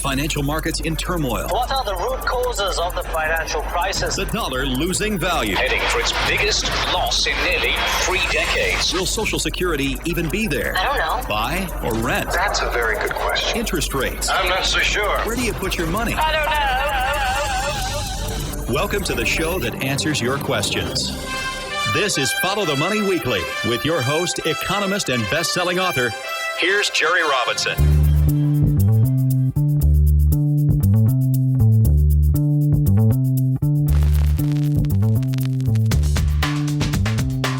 financial markets in turmoil. What are the root causes of the financial crisis? The dollar losing value. Heading for its biggest loss in nearly 3 decades. Will Social Security even be there? I don't know. Buy or rent? That's a very good question. Interest rates. I'm not so sure. Where do you put your money? I don't know. Welcome to the show that answers your questions. This is Follow the Money Weekly with your host, economist and best-selling author. Here's Jerry Robinson.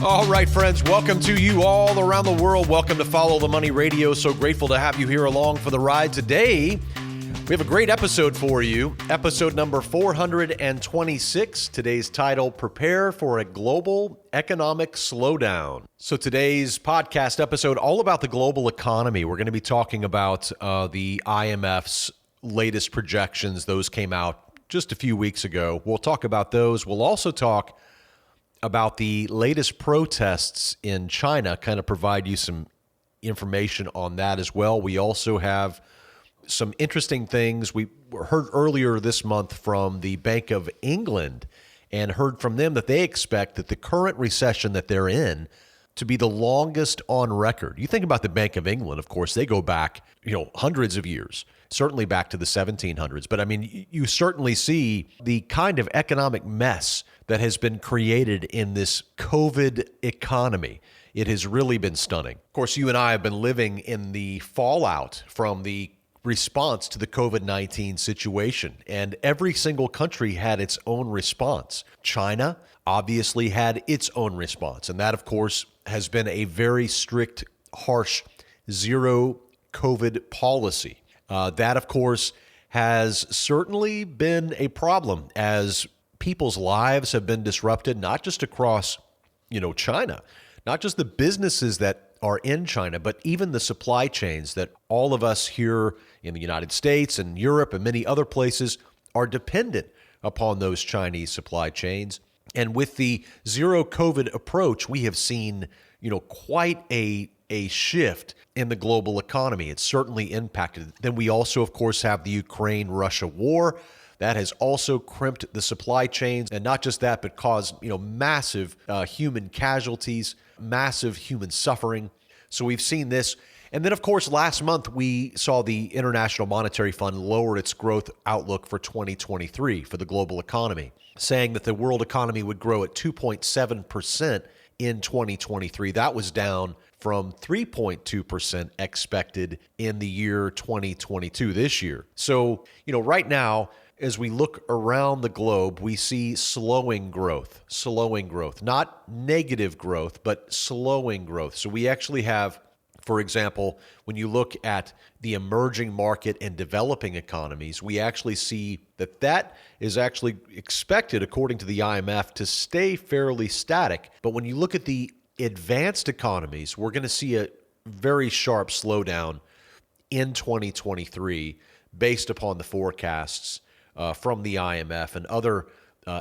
All right, friends, welcome to you all around the world. Welcome to Follow the Money Radio. So grateful to have you here along for the ride today. We have a great episode for you, episode number 426. Today's title, Prepare for a Global Economic Slowdown. So today's podcast episode, all about the global economy. We're going to be talking about the IMF's latest projections. Those came out just a few weeks ago. We'll talk about those. We'll also talk about the latest protests in China, kind of provide you some information on that as well. We also have some interesting things. We heard earlier this month from the Bank of England and heard from them that they expect that the current recession that they're in to be the longest on record. You think about the Bank of England, of course, they go back, hundreds of years, certainly back to the 1700s. But I mean, you certainly see the kind of economic mess that has been created in this COVID economy. It has really been stunning. Of course, you and I have been living in the fallout from the response to the COVID-19 situation, and every single country had its own response. China obviously had its own response, and that, of course, has been a very strict, harsh zero COVID policy. That, of course, has certainly been a problem as people's lives have been disrupted, not just across, China, not just the businesses that are in China, but even the supply chains that all of us here in the United States and Europe and many other places are dependent upon those Chinese supply chains. And with the zero COVID approach, we have seen, quite a shift in the global economy. It's certainly impacted. Then we also, of course, have the Ukraine-Russia war. That has also crimped the supply chains, and not just that, but caused massive human casualties, massive human suffering. So we've seen this. And then, of course, last month, we saw the International Monetary Fund lower its growth outlook for 2023 for the global economy, saying that the world economy would grow at 2.7% in 2023. That was down from 3.2% expected in the year 2022, this year. So, right now, as we look around the globe, we see slowing growth, not negative growth, but slowing growth. So we actually have, for example, when you look at the emerging market and developing economies, we actually see that is actually expected, according to the IMF, to stay fairly static. But when you look at the advanced economies, we're going to see a very sharp slowdown in 2023 based upon the forecasts from the IMF and other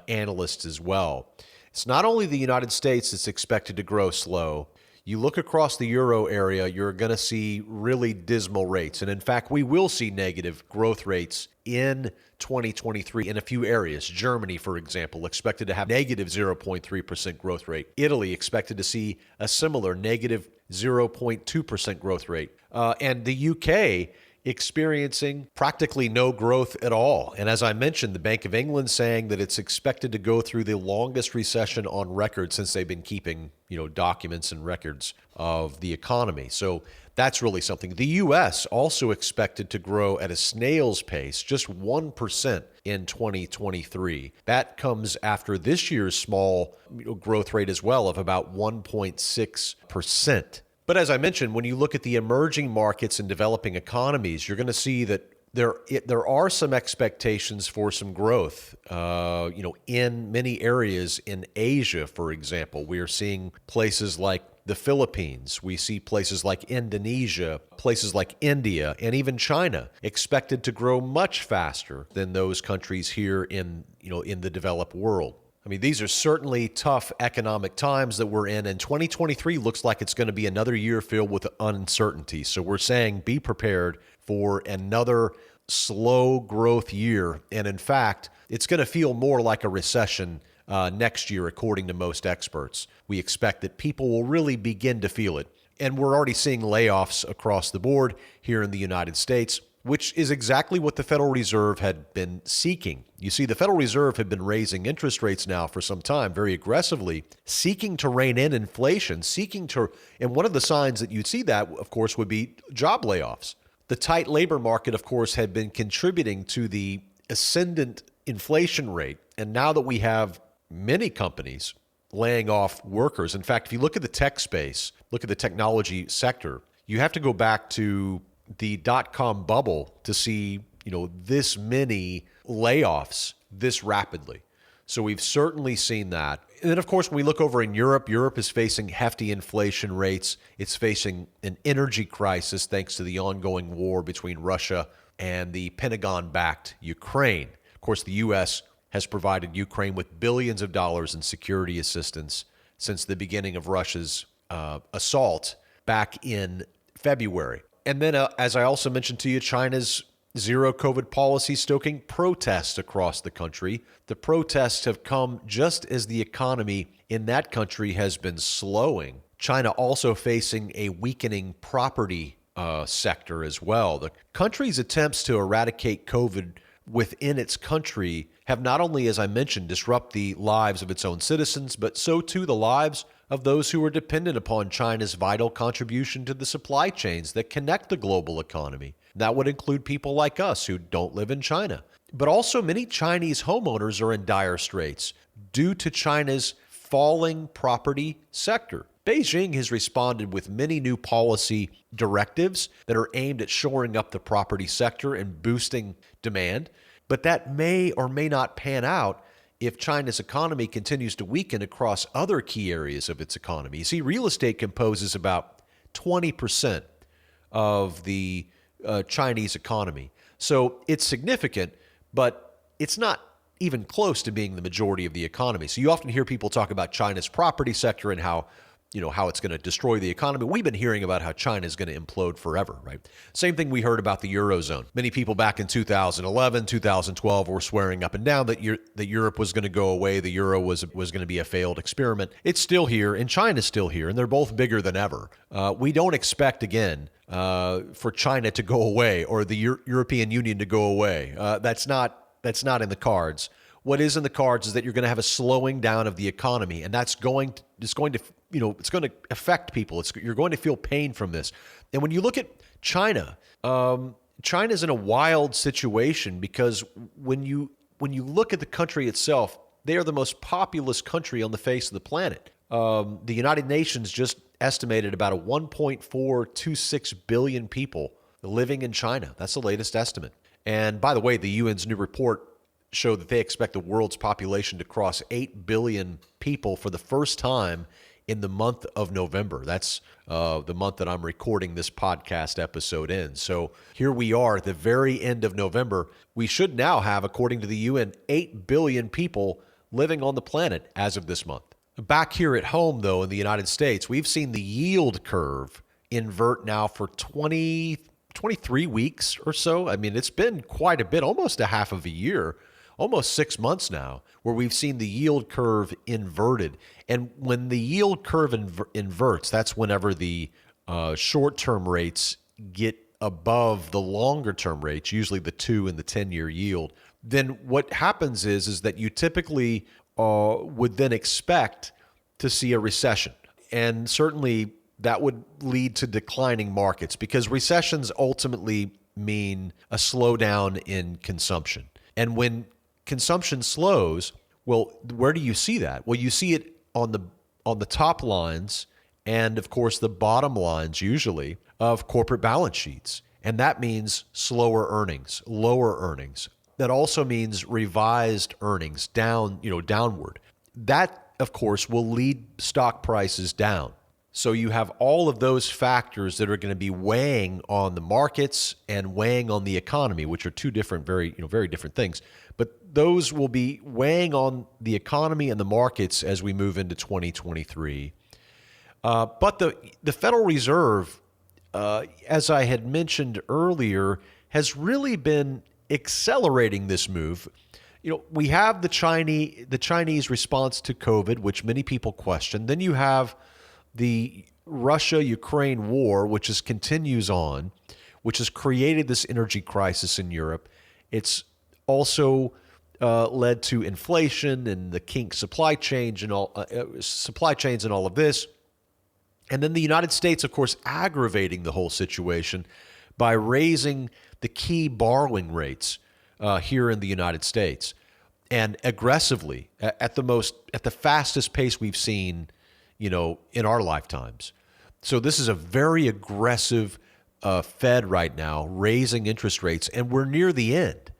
analysts as well. It's not only the United States that's expected to grow slow. You look across the euro area, you're going to see really dismal rates. And in fact, we will see negative growth rates in 2023 in a few areas. Germany, for example, expected to have negative 0.3% growth rate. Italy expected to see a similar negative 0.2% growth rate. And the UK experiencing practically no growth at all. And as I mentioned, the Bank of England saying that it's expected to go through the longest recession on record since they've been keeping, documents and records of the economy. So that's really something. The U.S. also expected to grow at a snail's pace, just 1% in 2023. That comes after this year's small growth rate as well of about 1.6%. But as I mentioned, when you look at the emerging markets and developing economies, you're going to see that there are some expectations for some growth, in many areas in Asia, for example. We are seeing places like the Philippines. We see places like Indonesia, places like India, and even China expected to grow much faster than those countries here in the developed world. I mean, these are certainly tough economic times that we're in, and 2023 looks like it's going to be another year filled with uncertainty. So we're saying be prepared for another slow growth year. And in fact, it's going to feel more like a recession next year, according to most experts. We expect that people will really begin to feel it. And we're already seeing layoffs across the board here in the United States, which is exactly what the Federal Reserve had been seeking. You see, the Federal Reserve had been raising interest rates now for some time very aggressively, seeking to rein in inflation, and one of the signs that you'd see that, of course, would be job layoffs. The tight labor market, of course, had been contributing to the ascendant inflation rate. And now that we have many companies laying off workers, in fact, if you look at the tech space, look at the technology sector, you have to go back to the dot-com bubble to see, this many layoffs this rapidly. So we've certainly seen that. And then, of course, when we look over in Europe, Europe is facing hefty inflation rates. It's facing an energy crisis thanks to the ongoing war between Russia and the Pentagon-backed Ukraine. Of course, the U.S. has provided Ukraine with billions of dollars in security assistance since the beginning of Russia's assault back in February. And then, as I also mentioned to you, China's zero COVID policy stoking protests across the country. The protests have come just as the economy in that country has been slowing. China also facing a weakening property sector as well. The country's attempts to eradicate COVID within its country have not only, as I mentioned, disrupt the lives of its own citizens, but so too the lives of those who are dependent upon China's vital contribution to the supply chains that connect the global economy. That would include people like us who don't live in China. But also many Chinese homeowners are in dire straits due to China's falling property sector. Beijing has responded with many new policy directives that are aimed at shoring up the property sector and boosting demand, but that may or may not pan out if China's economy continues to weaken across other key areas of its economy. You see, real estate composes about 20% of the Chinese economy. So it's significant, but it's not even close to being the majority of the economy. So you often hear people talk about China's property sector and how it's going to destroy the economy. We've been hearing about how China is going to implode forever, right? Same thing we heard about the Eurozone. Many people back in 2011, 2012 were swearing up and down that Europe was going to go away. The euro was going to be a failed experiment. It's still here, and China's still here, and they're both bigger than ever. We don't expect, again, for China to go away or the European Union to go away. That's not in the cards. What is in the cards is that you're going to have a slowing down of the economy, and it's going to affect people. You're going to feel pain from this. And when you look at China, China's in a wild situation because when you look at the country itself, they are the most populous country on the face of the planet. The United Nations just estimated about a 1.426 billion people living in China. That's the latest estimate. And by the way, the UN's new report showed that they expect the world's population to cross 8 billion people for the first time in the month of November. That's the month that I'm recording this podcast episode in. So here we are at the very end of November. We should now have, according to the UN, 8 billion people living on the planet as of this month. Back here at home, though, in the United States, we've seen the yield curve invert now for 23 weeks or so. I mean, it's been quite a bit, almost a half of a year, almost 6 months now, where we've seen the yield curve inverted. And when the yield curve inverts, that's whenever the short-term rates get above the longer-term rates, usually the 2 and the 10-year yield. Then what happens is that you typically would then expect to see a recession. And certainly that would lead to declining markets because recessions ultimately mean a slowdown in consumption. And when consumption slows, well, where do you see that? Well, you see it on the top lines and, of course, the bottom lines usually of corporate balance sheets. And that means slower earnings, lower earnings. That also means revised earnings downward. That, of course, will lead stock prices down. So you have all of those factors that are going to be weighing on the markets and weighing on the economy, which are two different, very different things. But those will be weighing on the economy and the markets as we move into 2023. But the Federal Reserve, as I had mentioned earlier, has really been accelerating this move. We have the Chinese response to COVID, which many people question. Then you have the Russia-Ukraine war, which continues on, which has created this energy crisis in Europe. It's also led to inflation and the kink supply chains and all of this. And then the United States, of course, aggravating the whole situation by raising the key borrowing rates here in the United States, and aggressively at the fastest pace we've seen, in our lifetimes. So this is a very aggressive Fed right now, raising interest rates, and we're near the end.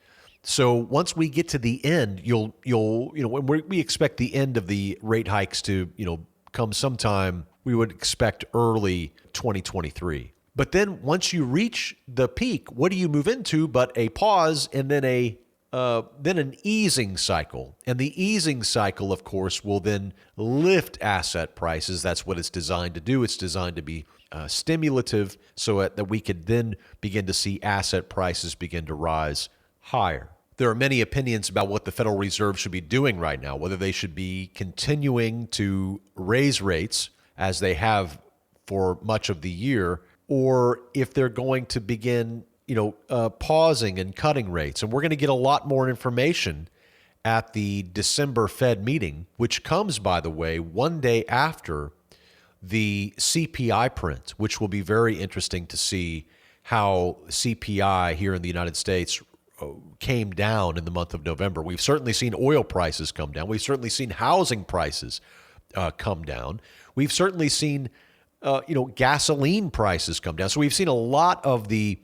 So once we get to the end, we expect the end of the rate hikes to, come sometime. We would expect early 2023. But then once you reach the peak, what do you move into but a pause and then an easing cycle? And the easing cycle, of course, will then lift asset prices. That's what it's designed to do. It's designed to be stimulative so that we could then begin to see asset prices begin to rise higher. There are many opinions about what the Federal Reserve should be doing right now, whether they should be continuing to raise rates as they have for much of the year, or if they're going to begin, pausing and cutting rates. And we're going to get a lot more information at the December Fed meeting, which comes, by the way, one day after the CPI print, which will be very interesting to see how CPI here in the United States came down in the month of November. We've certainly seen oil prices come down. We've certainly seen housing prices come down. We've certainly seen, gasoline prices come down. So we've seen a lot of the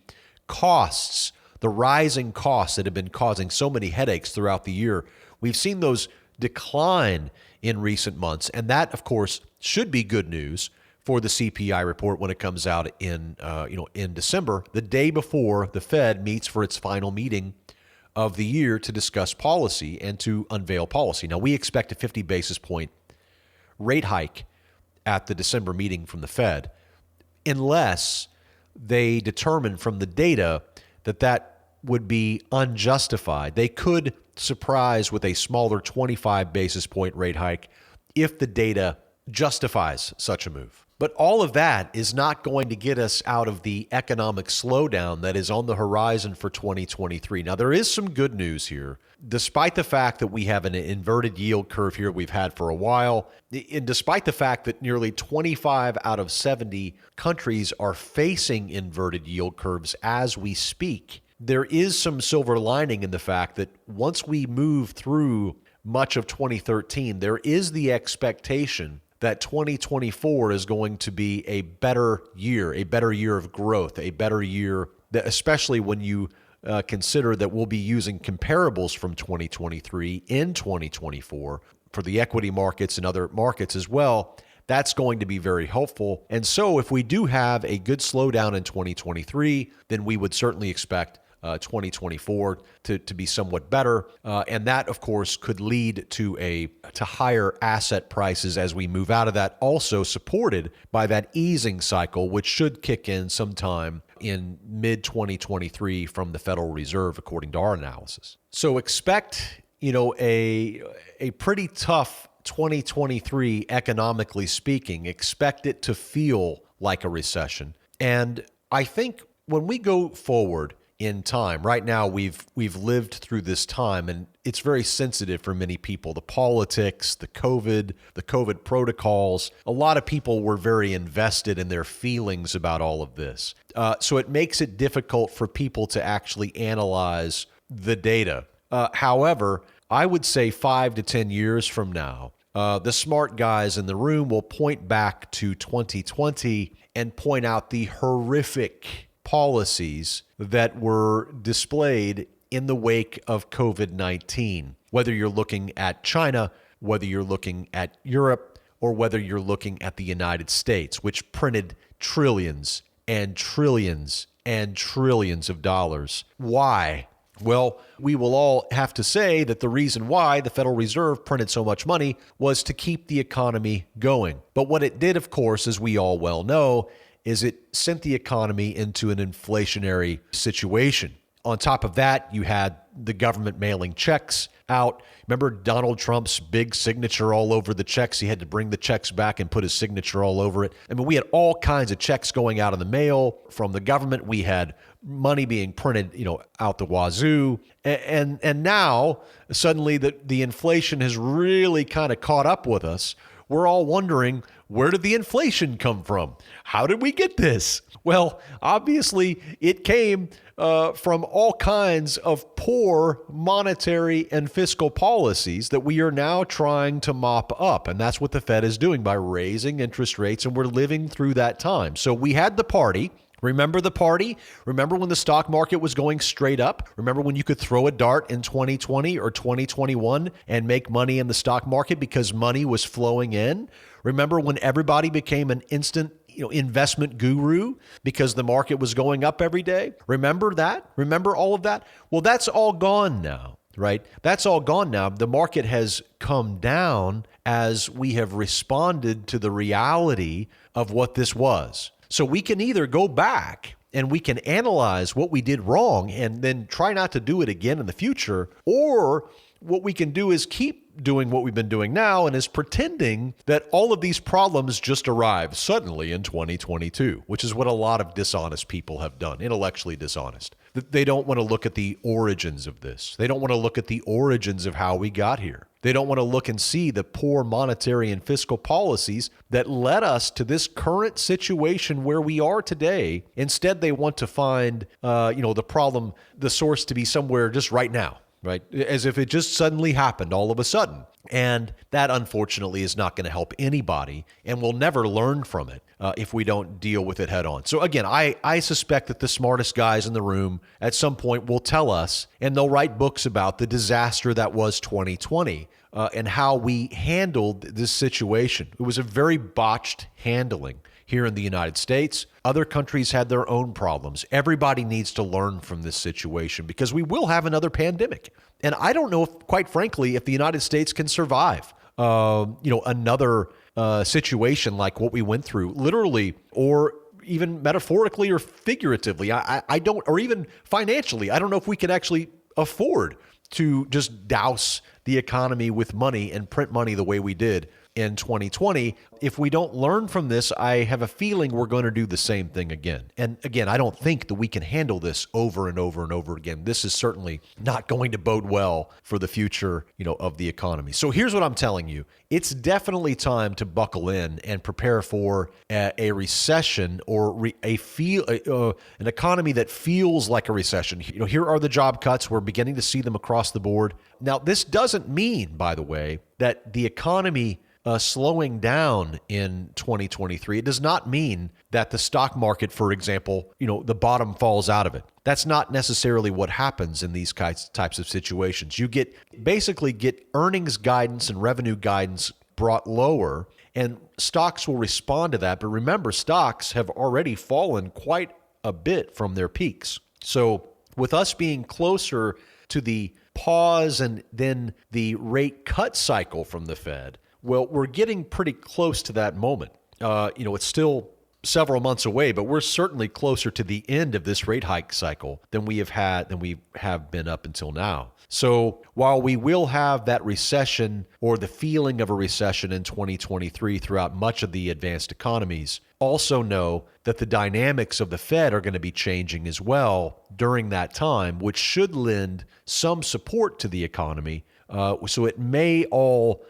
costs, the rising costs that have been causing so many headaches throughout the year. We've seen those decline in recent months. And that, of course, should be good news for the CPI report when it comes out in December, the day before the Fed meets for its final meeting of the year to discuss policy and to unveil policy. Now, we expect a 50 basis point rate hike at the December meeting from the Fed, unless they determine from the data that would be unjustified. They could surprise with a smaller 25 basis point rate hike if the data justifies such a move. But all of that is not going to get us out of the economic slowdown that is on the horizon for 2023. Now, there is some good news here. Despite the fact that we have an inverted yield curve here we've had for a while, and despite the fact that nearly 25 out of 70 countries are facing inverted yield curves as we speak, there is some silver lining in the fact that once we move through much of 2013, there is the expectation that 2024 is going to be a better year of growth, a better year, that especially when you consider that we'll be using comparables from 2023 in 2024 for the equity markets and other markets as well. That's going to be very helpful. And so if we do have a good slowdown in 2023, then we would certainly expect 2024 to be somewhat better. And that, of course, could lead to higher asset prices as we move out of that, also supported by that easing cycle, which should kick in sometime in mid-2023 from the Federal Reserve, according to our analysis. So expect, a pretty tough 2023 economically speaking. Expect it to feel like a recession. And I think when we go forward in time, right now we've lived through this time, and it's very sensitive for many people. The politics, the COVID protocols, a lot of people were very invested in their feelings about all of this. So it makes it difficult for people to actually analyze the data. However, I would say 5 to 10 years from now, the smart guys in the room will point back to 2020 and point out the horrific policies that were displayed in the wake of COVID-19, whether you're looking at China, whether you're looking at Europe, or whether you're looking at the United States, which printed trillions and trillions and trillions of dollars. Why? Well, we will all have to say that the reason why the Federal Reserve printed so much money was to keep the economy going. But what it did, of course, as we all well know, is it sent the economy into an inflationary situation. On top of that, you had the government mailing checks out. Remember Donald Trump's big signature all over the checks? He had to bring the checks back and put his signature all over it. I mean, we had all kinds of checks going out in the mail from the government. We had money being printed, out the wazoo. And now suddenly the inflation has really kind of caught up with us. We're all wondering, where did the inflation come from? How did we get this? Well, obviously it came from all kinds of poor monetary and fiscal policies that we are now trying to mop up. And that's what the Fed is doing by raising interest rates. And we're living through that time. So we had the party. Remember the party? Remember when the stock market was going straight up? Remember when you could throw a dart in 2020 or 2021 and make money in the stock market because money was flowing in? Remember when everybody became an instant investment guru because the market was going up every day? Remember that? Remember all of that? Well, that's all gone now, right? That's all gone now. The market has come down as we have responded to the reality of what this was. So we can either go back and we can analyze what we did wrong and then try not to do it again in the future, or what we can do is keep doing what we've been doing now and is pretending that all of these problems just arrived suddenly in 2022, which is what a lot of dishonest people have done, intellectually dishonest. They don't want to look at the origins of this. They don't want to look at the origins of how we got here. They don't want to look and see the poor monetary and fiscal policies that led us to this current situation where we are today. Instead, they want to find, the problem, the source to be somewhere just right now. Right? As if it just suddenly happened all of a sudden. And that, unfortunately, is not going to help anybody, and we'll never learn from it if we don't deal with it head on. So again, I suspect that the smartest guys in the room at some point will tell us, and they'll write books about the disaster that was 2020 and how we handled this situation. It was a very botched handling here in the United States. Other countries had their own problems. Everybody needs to learn from this situation because we will have another pandemic. And I don't know, quite frankly, if the United States can survive, another situation like what we went through, literally, or even metaphorically or figuratively. I don't, or even financially, I don't know if we can actually afford to just douse the economy with money and print money the way we did in 2020. If we don't learn from this, I have a feeling we're going to do the same thing again. And again, I don't think that we can handle this over and over and over again. This is certainly not going to bode well for the future, of the economy. So here's what I'm telling you. It's definitely time to buckle in and prepare for a recession or an economy that feels like a recession. Here are the job cuts. We're beginning to see them across the board. Now, this doesn't mean, by the way, that the economy slowing down in 2023. It does not mean that the stock market, for example, the bottom falls out of it. That's not necessarily what happens in these types of situations. You basically get earnings guidance and revenue guidance brought lower, and stocks will respond to that. But remember, stocks have already fallen quite a bit from their peaks. So with us being closer to the pause and then the rate cut cycle from the Fed, well, we're getting pretty close to that moment. It's still several months away, but we're certainly closer to the end of this rate hike cycle than we have been up until now. So while we will have that recession or the feeling of a recession in 2023 throughout much of the advanced economies, also know that the dynamics of the Fed are going to be changing as well during that time, which should lend some support to the economy. So it may all,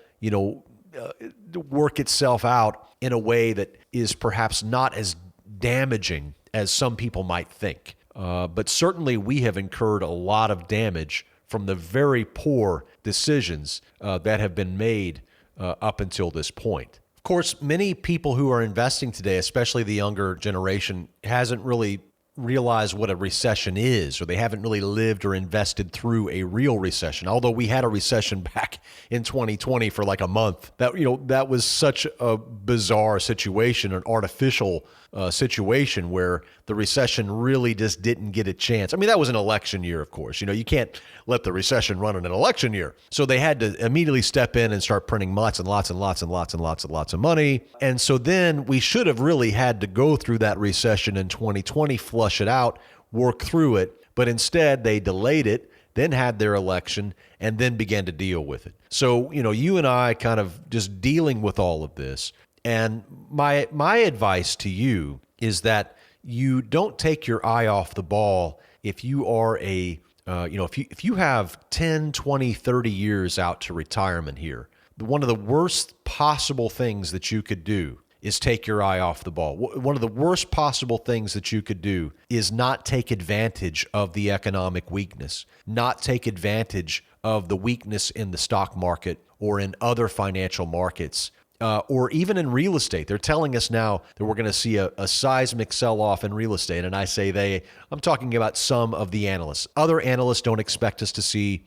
work itself out in a way that is perhaps not as damaging as some people might think. But certainly we have incurred a lot of damage from the very poor decisions that have been made up until this point. Of course, many people who are investing today, especially the younger generation, hasn't really realize what a recession is, or they haven't really lived or invested through a real recession. Although we had a recession back in 2020 for like a month. That was such a bizarre situation, an artificial situation where the recession really just didn't get a chance. I mean, that was an election year, of course. You can't let the recession run in an election year. So they had to immediately step in and start printing lots and lots and lots and lots and lots and lots of money. And so then we should have really had to go through that recession in 2020, flush it out, work through it. But instead, they delayed it, then had their election, and then began to deal with it. So, you and I kind of just dealing with all of this. And my advice to you is that you don't take your eye off the ball if you are if you have 10, 20, 30 years out to retirement here. One of the worst possible things that you could do is take your eye off the ball. One of the worst possible things that you could do is not take advantage of the economic weakness, not take advantage of the weakness in the stock market or in other financial markets, or even in real estate. They're telling us now that we're going to see a seismic sell-off in real estate. And I say I'm talking about some of the analysts. Other analysts don't expect us to see,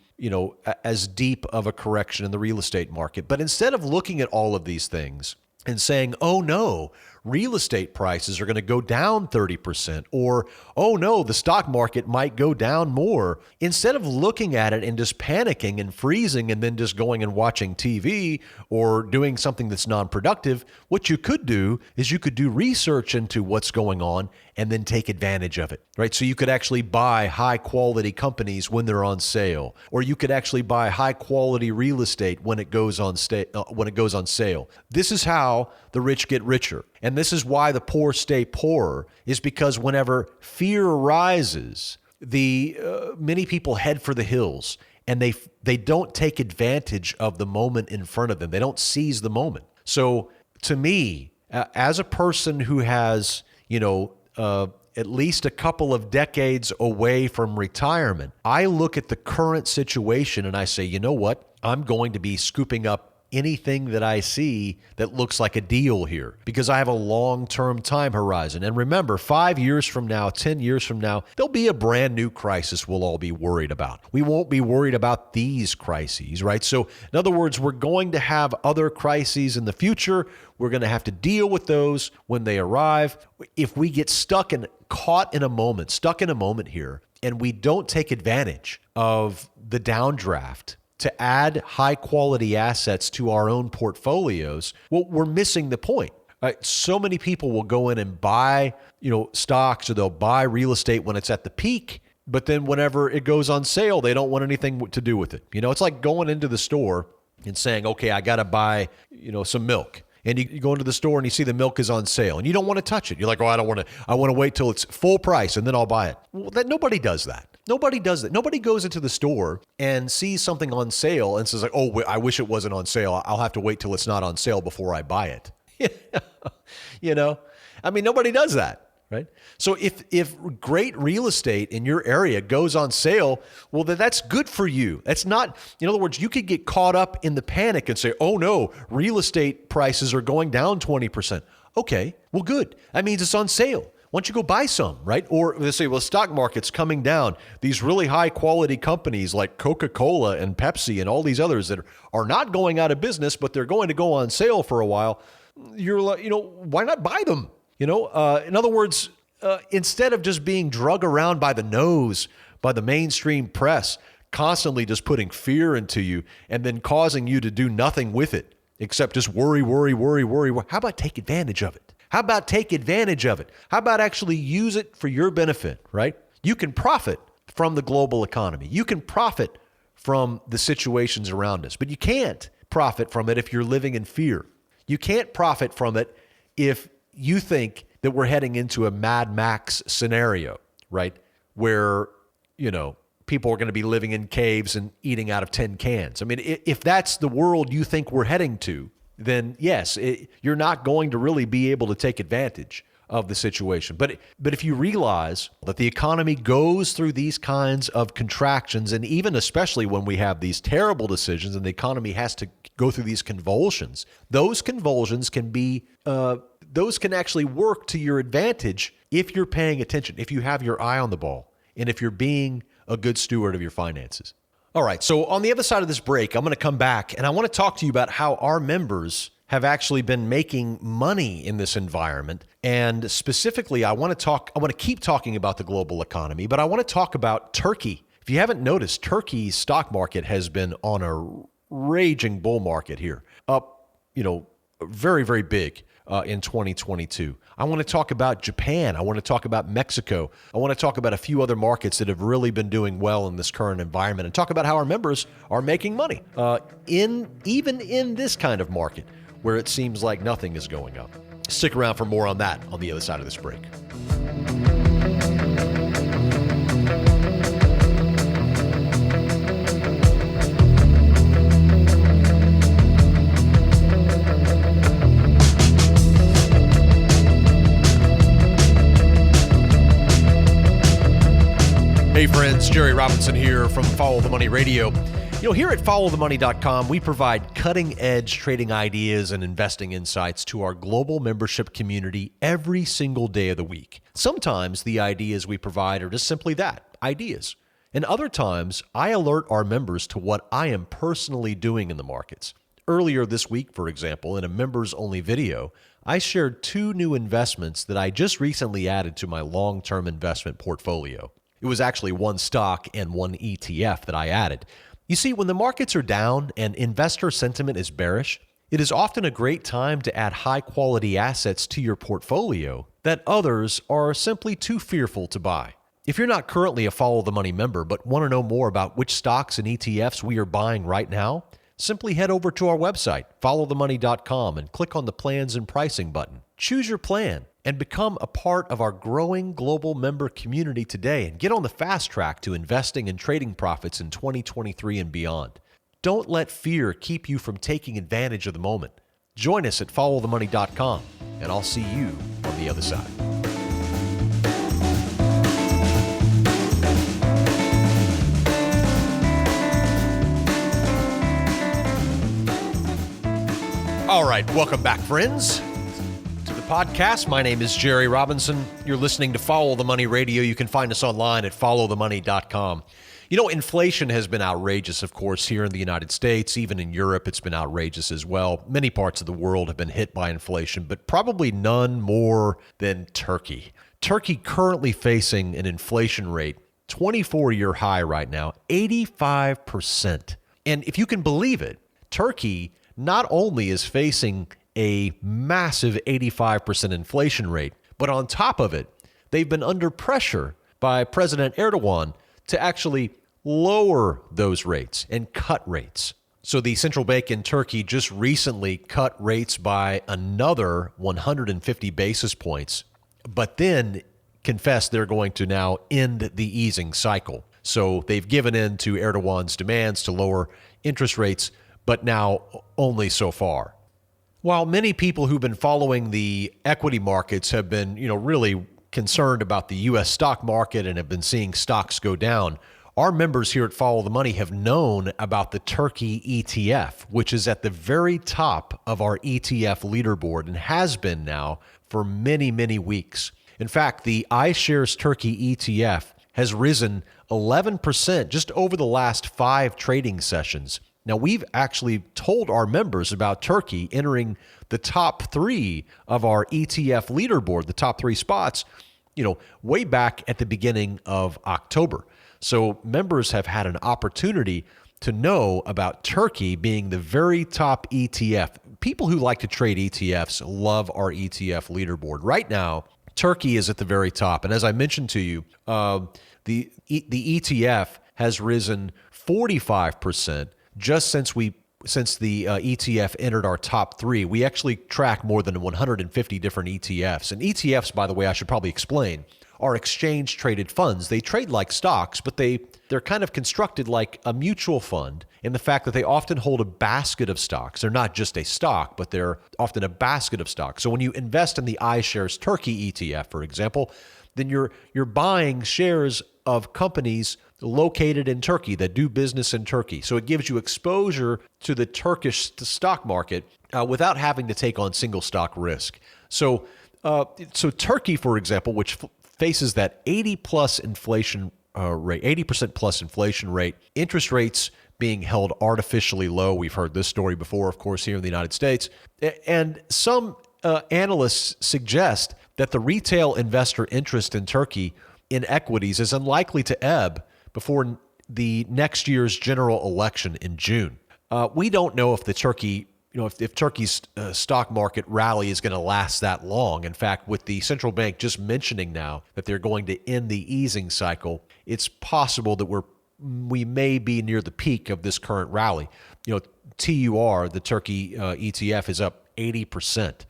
as deep of a correction in the real estate market. But instead of looking at all of these things and saying, oh no, real estate prices are going to go down 30%, or, oh no, the stock market might go down more. Instead of looking at it and just panicking and freezing and then just going and watching TV or doing something that's non-productive, what you could do is you could do research into what's going on and then take advantage of it, right? So you could actually buy high quality companies when they're on sale, or you could actually buy high quality real estate when it goes on sale. This is how the rich get richer. And this is why the poor stay poorer, is because whenever fear arises, many people head for the hills, and they don't take advantage of the moment in front of them. They don't seize the moment. So to me, as a person who has, at least a couple of decades away from retirement, I look at the current situation and I say, you know what? I'm going to be scooping up anything that I see that looks like a deal here, because I have a long-term time horizon. And remember, 5 years from now, 10 years from now, there'll be a brand new crisis we'll all be worried about. We won't be worried about these crises, right? So in other words, we're going to have other crises in the future. We're going to have to deal with those when they arrive. If we get stuck in a moment here, and we don't take advantage of the downdraft to add high quality assets to our own portfolios, well, we're missing the point. Right? So many people will go in and buy, stocks, or they'll buy real estate when it's at the peak, but then whenever it goes on sale, they don't want anything to do with it. It's like going into the store and saying, okay, I got to buy, some milk. And you go into the store and you see the milk is on sale and you don't want to touch it. You're like, oh, I want to wait till it's full price and then I'll buy it. Well, nobody does that. Nobody does that. Nobody goes into the store and sees something on sale and says, like, oh, I wish it wasn't on sale. I'll have to wait till it's not on sale before I buy it. Nobody does that, right? So if great real estate in your area goes on sale, well, then that's good for you. That's not, in other words, you could get caught up in the panic and say, oh no, real estate prices are going down 20%. Okay, well, good. That means it's on sale. Why don't you go buy some, right? Or they say, well, the stock market's coming down. These really high quality companies like Coca-Cola and Pepsi and all these others that are not going out of business, but they're going to go on sale for a while. You're like, why not buy them? In other words, instead of just being drug around by the nose by the mainstream press, constantly just putting fear into you and then causing you to do nothing with it except just worry. How about take advantage of it? How about take advantage of it? How about actually use it for your benefit, right? You can profit from the global economy. You can profit from the situations around us, but you can't profit from it if you're living in fear. You can't profit from it if you think that we're heading into a Mad Max scenario, right? Where, people are going to be living in caves and eating out of tin cans. I mean, if that's the world you think we're heading to, then yes, you're not going to really be able to take advantage of the situation. But if you realize that the economy goes through these kinds of contractions, and even especially when we have these terrible decisions and the economy has to go through these convulsions, those convulsions can actually work to your advantage if you're paying attention, if you have your eye on the ball, and if you're being a good steward of your finances. All right, so on the other side of this break, I'm going to come back and I want to talk to you about how our members have actually been making money in this environment. And specifically, I want to keep talking about the global economy, but I want to talk about Turkey. If you haven't noticed, Turkey's stock market has been on a raging bull market here, up, very, very big in 2022. I want to talk about Japan. I want to talk about Mexico. I want to talk about a few other markets that have really been doing well in this current environment, and talk about how our members are making money even in this kind of market where it seems like nothing is going up. Stick around for more on that on the other side of this break. Hey friends, Jerry Robinson here from Follow the Money Radio. Here at followthemoney.com, we provide cutting-edge trading ideas and investing insights to our global membership community every single day of the week. Sometimes the ideas we provide are just simply that, ideas. And other times, I alert our members to what I am personally doing in the markets. Earlier this week, for example, in a members-only video, I shared 2 new investments that I just recently added to my long-term investment portfolio. It was actually 1 stock and 1 ETF that I added. You see, when the markets are down and investor sentiment is bearish, it is often a great time to add high-quality assets to your portfolio that others are simply too fearful to buy. If you're not currently a Follow the Money member but want to know more about which stocks and ETFs we are buying right now, simply head over to our website, followthemoney.com, and click on the Plans and Pricing button. Choose your plan and become a part of our growing global member community today, and get on the fast track to investing and trading profits in 2023 and beyond. Don't let fear keep you from taking advantage of the moment. Join us at followthemoney.com, and I'll see you on the other side. All right, welcome back, friends, to the podcast. My name is Jerry Robinson. You're listening to Follow the Money Radio. You can find us online at followthemoney.com. Inflation has been outrageous, of course, here in the United States. Even in Europe, it's been outrageous as well. Many parts of the world have been hit by inflation, but probably none more than Turkey. Turkey currently facing an inflation rate, 24-year high right now, 85%. And if you can believe it, Turkey not only is facing a massive 85% inflation rate, but on top of it, they've been under pressure by President Erdogan to actually lower those rates and cut rates. So the central bank in Turkey just recently cut rates by another 150 basis points, but then confessed they're going to now end the easing cycle. So they've given in to Erdogan's demands to lower interest rates, but now only so far. While many people who've been following the equity markets have been, really concerned about the U.S. stock market and have been seeing stocks go down, our members here at Follow the Money have known about the Turkey ETF, which is at the very top of our ETF leaderboard and has been now for many, many weeks. In fact, the iShares Turkey ETF has risen 11% just over the last 5 trading sessions. Now, we've actually told our members about Turkey entering the top 3 of our ETF leaderboard, the top 3 spots, way back at the beginning of October. So members have had an opportunity to know about Turkey being the very top ETF. People who like to trade ETFs love our ETF leaderboard. Right now, Turkey is at the very top. And as I mentioned to you, the ETF has risen 45%. Just since the ETF entered our top 3. We actually track more than 150 different ETFs. And ETFs, by the way, I should probably explain, are exchange-traded funds. They trade like stocks, but they're kind of constructed like a mutual fund in the fact that they often hold a basket of stocks. They're not just a stock, but they're often a basket of stocks. So when you invest in the iShares Turkey ETF, for example, then you're buying shares of companies located in Turkey that do business in Turkey. So it gives you exposure to the Turkish stock market without having to take on single stock risk. So Turkey, for example, which faces that 80% plus inflation rate, interest rates being held artificially low. We've heard this story before, of course, here in the United States. And some analysts suggest that the retail investor interest in Turkey in equities is unlikely to ebb before the next year's general election in June. We don't know if the Turkey, if Turkey's stock market rally is going to last that long. In fact, with the central bank just mentioning now that they're going to end the easing cycle, it's possible that we may be near the peak of this current rally. TUR, the Turkey ETF, is up 80%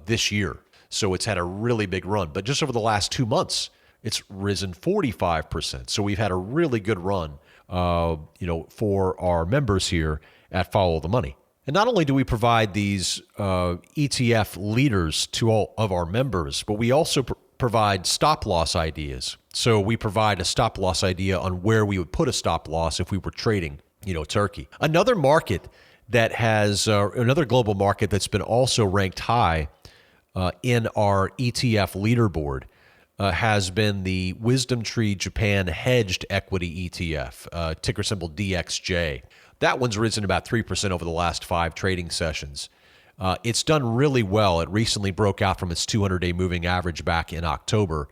this year. So it's had a really big run. But just over the last 2 months, it's risen 45%. So we've had a really good run, for our members here at Follow the Money. And not only do we provide these ETF leaders to all of our members, but we also provide stop loss ideas. So we provide a stop loss idea on where we would put a stop loss if we were trading, Turkey. Another market that has another global market that's been also ranked high in our ETF leaderboard has been the Wisdom Tree Japan Hedged Equity ETF, ticker symbol DXJ. That one's risen about 3% over the last 5 trading sessions. It's done really well. It recently broke out from its 200-day moving average back in October.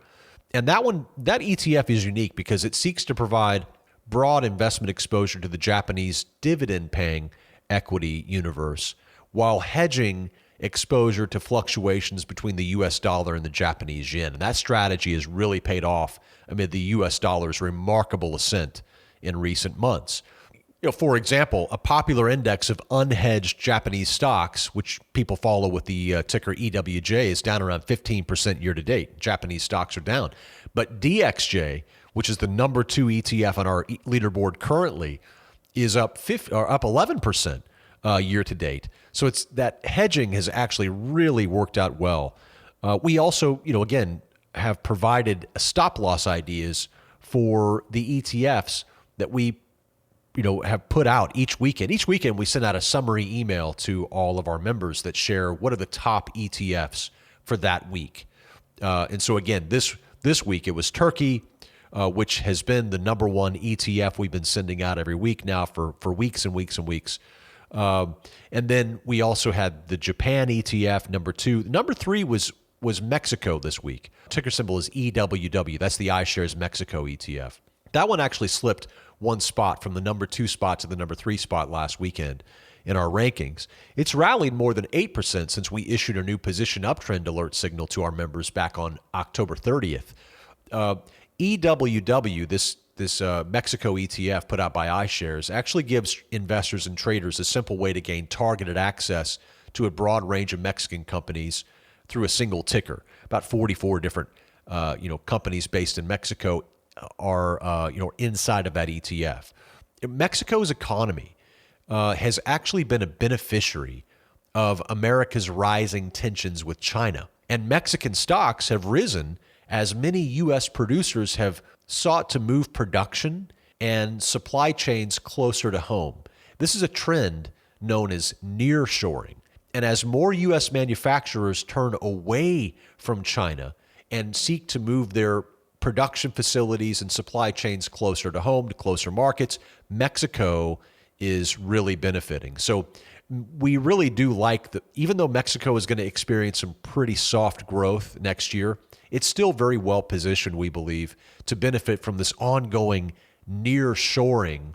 And that ETF is unique because it seeks to provide broad investment exposure to the Japanese dividend-paying equity universe while hedging exposure to fluctuations between the U.S. dollar and the Japanese yen. And that strategy has really paid off amid the U.S. dollar's remarkable ascent in recent months. For example, a popular index of unhedged Japanese stocks, which people follow with the ticker EWJ, is down around 15% year to date. Japanese stocks are down. But DXJ, which is the number 2 ETF on our leaderboard currently, is up 11% year to date. So it's that hedging has actually really worked out well. We also, again, have provided stop loss ideas for the ETFs that we have put out each weekend. Each weekend, we send out a summary email to all of our members that share what are the top ETFs for that week. And so again, this week it was Turkey, which has been the number 1 ETF we've been sending out every week now for weeks and weeks and weeks. And then we also had the Japan ETF, number 2. Number 3 was Mexico this week. Ticker symbol is EWW. That's the iShares Mexico ETF. That one actually slipped 1 spot from the number 2 spot to the number 3 spot last weekend in our rankings. It's rallied more than 8% since we issued a new position uptrend alert signal to our members back on October 30th. EWW, this Mexico ETF put out by iShares, actually gives investors and traders a simple way to gain targeted access to a broad range of Mexican companies through a single ticker. About 44 different companies based in Mexico are inside of that ETF. Mexico's economy has actually been a beneficiary of America's rising tensions with China. And Mexican stocks have risen as many U.S. producers have sought to move production and supply chains closer to home. This is a trend known as nearshoring. And as more U.S. manufacturers turn away from China and seek to move their production facilities and supply chains closer to home, to closer markets, Mexico is really benefiting. So we really do like even though Mexico is going to experience some pretty soft growth next year, it's still very well positioned, we believe, to benefit from this ongoing nearshoring,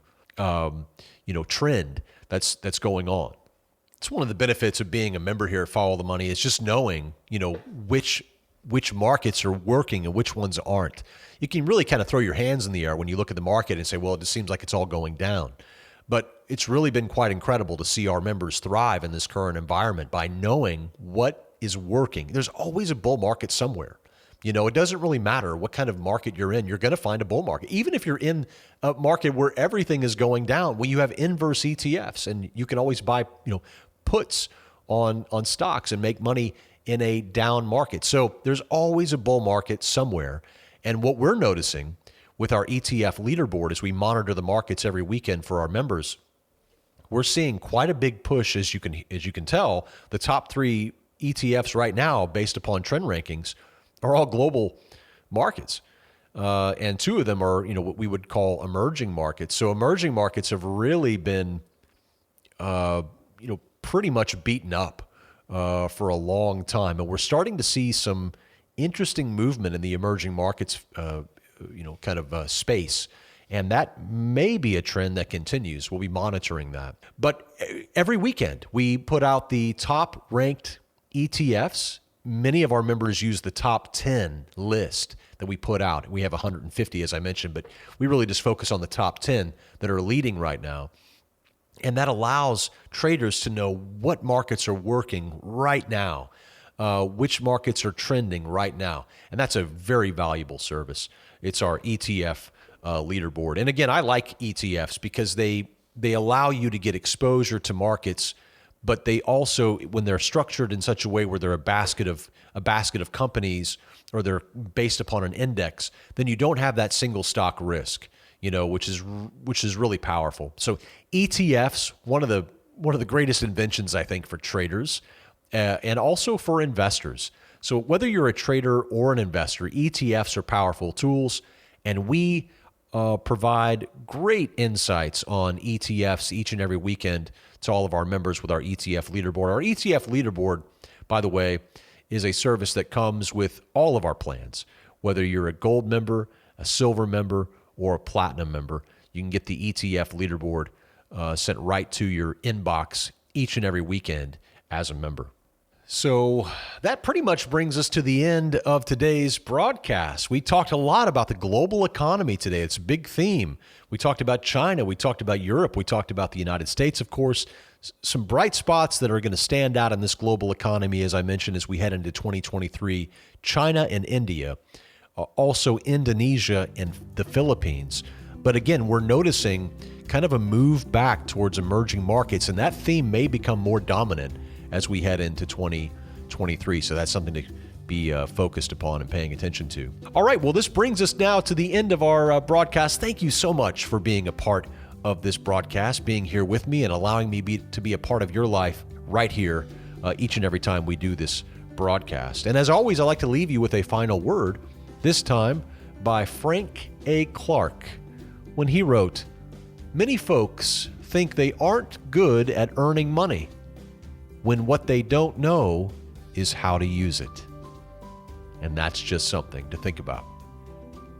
trend that's going on. It's one of the benefits of being a member here at Follow the Money is just knowing, which markets are working and which ones aren't. You can really kind of throw your hands in the air when you look at the market and say, well, it just seems like it's all going down. But it's really been quite incredible to see our members thrive in this current environment by knowing what is working. There's always a bull market somewhere. It doesn't really matter what kind of market you're in. You're going to find a bull market. Even if you're in a market where everything is going down, well, you have inverse ETFs and you can always buy, puts on stocks and make money in a down market. So there's always a bull market somewhere. And what we're noticing with our ETF leaderboard as we monitor the markets every weekend for our members, we're seeing quite a big push, as you can tell. The top 3 ETFs right now, based upon trend rankings, are all global markets. and two of them are, what we would call emerging markets. So emerging markets have really been, pretty much beaten up for a long time, and we're starting to see some interesting movement in the emerging markets, space. And that may be a trend that continues. We'll be monitoring that. But every weekend, we put out the top ranked ETFs. Many of our members use the top 10 list that we put out. We have 150, as I mentioned, but we really just focus on the top 10 that are leading right now. And that allows traders to know what markets are working right now, which markets are trending right now. And that's a very valuable service. It's our ETF leaderboard. And again, I like ETFs because they allow you to get exposure to markets, but they also, when they're structured in such a way where they're a basket of companies, or they're based upon an index, then you don't have that single stock risk, which is really powerful. So ETFs, one of the greatest inventions, I think, for traders and also for investors. So whether you're a trader or an investor, ETFs are powerful tools, and we provide great insights on ETFs each and every weekend to all of our members with our ETF leaderboard. Our ETF leaderboard, by the way, is a service that comes with all of our plans. Whether you're a gold member, a silver member, or a platinum member, you can get the ETF leaderboard sent right to your inbox each and every weekend as a member. So that pretty much brings us to the end of today's broadcast. We talked a lot about the global economy today. It's a big theme. We talked about China. We talked about Europe. We talked about the United States, of course. Some bright spots that are going to stand out in this global economy, as I mentioned, as we head into 2023, China and India, also Indonesia and the Philippines. But again, we're noticing kind of a move back towards emerging markets, and that theme may become more dominant as we head into 2023. So that's something to be focused upon and paying attention to. All right, well, this brings us now to the end of our broadcast. Thank you so much for being a part of this broadcast, being here with me and allowing me to be a part of your life right here each and every time we do this broadcast. And as always, I like to leave you with a final word, this time by Frank A. Clark, when he wrote, "Many folks think they aren't good at earning money, when what they don't know is how to use it." And that's just something to think about.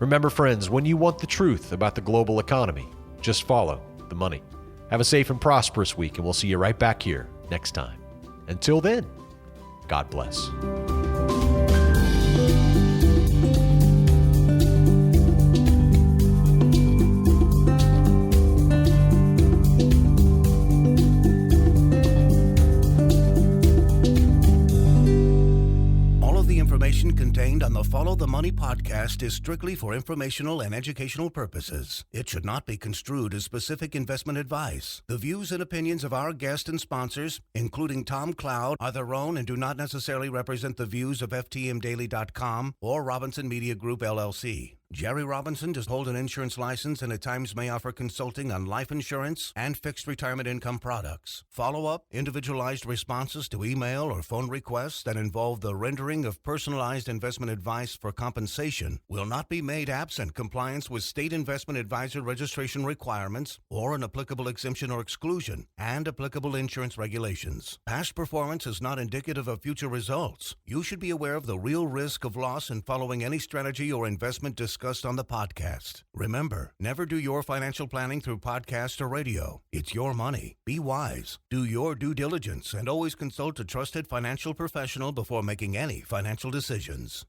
Remember, friends, when you want the truth about the global economy, just follow the money. Have a safe and prosperous week, and we'll see you right back here next time. Until then, God bless. Contained on the Follow the Money podcast is strictly for informational and educational purposes. It should not be construed as specific investment advice. The views and opinions of our guests and sponsors, including Tom Cloud, are their own and do not necessarily represent the views of FTMDaily.com or Robinson Media Group, LLC. Jerry Robinson does hold an insurance license and at times may offer consulting on life insurance and fixed retirement income products. Follow-up, individualized responses to email or phone requests that involve the rendering of personalized investment advice for compensation will not be made absent compliance with state investment advisor registration requirements or an applicable exemption or exclusion and applicable insurance regulations. Past performance is not indicative of future results. You should be aware of the real risk of loss in following any strategy or investment discussed on the podcast. Remember, never do your financial planning through podcast or radio. It's your money. Be wise. Do your due diligence and always consult a trusted financial professional before making any financial decisions.